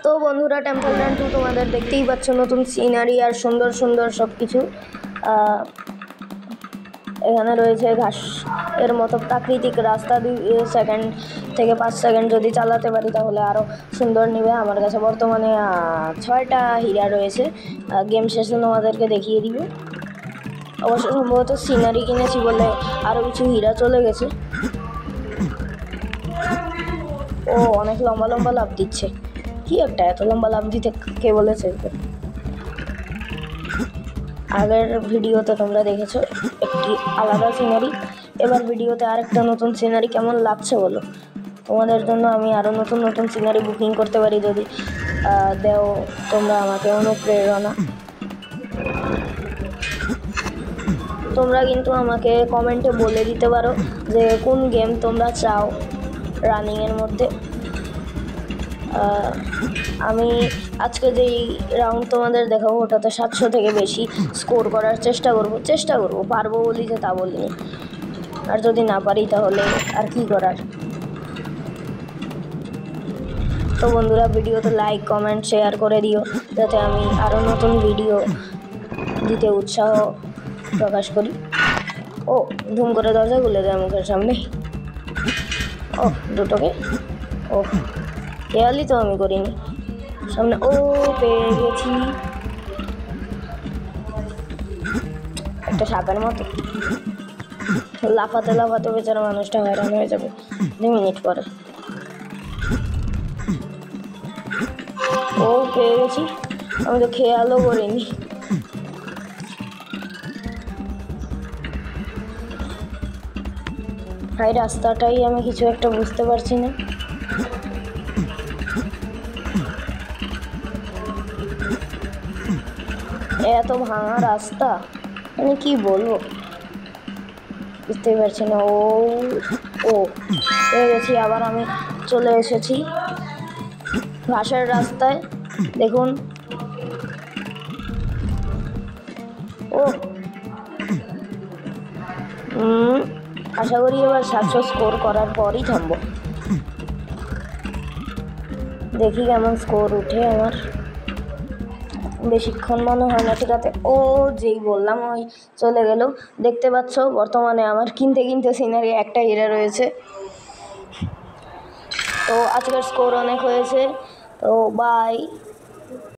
তো বন্ধুরা, temple run 2 তোমাদের দেখতেই পাচ্ছ, নতুন সিনারি আর সুন্দর সুন্দর সব কিছু। এখানে রয়েছে ঘাস এর মতো প্রাকৃতিক রাস্তা। 2 সেকেন্ড থেকে 5 সেকেন্ড যদি চালাতে পারি তাহলে আরও সুন্দর নেবে। আমার কাছে বর্তমানে 6টা হীরা রয়েছে। গেম শেষে তোমাদেরকে দেখিয়ে দিব। অবশ্য সম্ভবত সিনারি কিনেছি বলে আরও কিছু হীরা চলে গেছে। ও অনেক লম্বা লম্বা লাফ দিচ্ছে। কি একটা এত লম্বা লাফ দিতে কে বলেছে? আগের ভিডিওতে তোমরা দেখেছো একটি আলাদা সিনারি, এবার ভিডিওতে আরেকটা নতুন সিনারি। কেমন লাগছে বলো? তোমাদের জন্য আমি আরও নতুন নতুন সিনারি বুকিং করতে পারি যদি দেও তোমরা আমাকে অনুপ্রেরণা। তোমরা কিন্তু আমাকে কমেন্টে বলে দিতে পারো যে কোন গেম তোমরা চাও রানিংয়ের মধ্যে। আমি আজকে যেই রাউন্ড তোমাদের দেখাবো ওটাতে 700 থেকে বেশি স্কোর করার চেষ্টা করব। পারবো বলি যে তা বলিনি, আর যদি না পারি তাহলে আর কি করার। তো বন্ধুরা, ভিডিওতে লাইক কমেন্ট শেয়ার করে দিও যাতে আমি আরও নতুন ভিডিও দিতে উৎসাহ প্রকাশ করি। ও ধুম করে দরজা খুলে দেয় মুখের সামনে। ও দুটোকে ও খেয়ালই তো আমি করিনি সামনে। ও পেয়ে গেছি একটা সাপের মতো। লাফাতে লাফাতে বেচারা মানুষটা হয়রান হয়ে যাবে 2 মিনিট পরে। ও পেয়ে গেছি, আমি তো খেয়ালও করিনি। এই রাস্তাটাই আমি কিছু একটা বুঝতে পারছি না। এত ভাঙা রাস্তা, মানে কি বলবো বুঝতেই পারছি না। ও পেয়ে গেছি। আবার আমি চলে এসেছি ঘাসের রাস্তায়, দেখুন। ও আশা করি এবার 700 স্কোর করার পরই থামবো। দেখি কেমন স্কোর উঠে আমার। বেশিক্ষণ মনে হয় না। ঠিক আছে, ও যেই বললাম ওই চলে গেল। দেখতে পাচ্ছ বর্তমানে আমার কিনতে সিনারি একটা হীরা রয়েছে। তো আজকের স্কোর অনেক হয়েছে। তো বাই।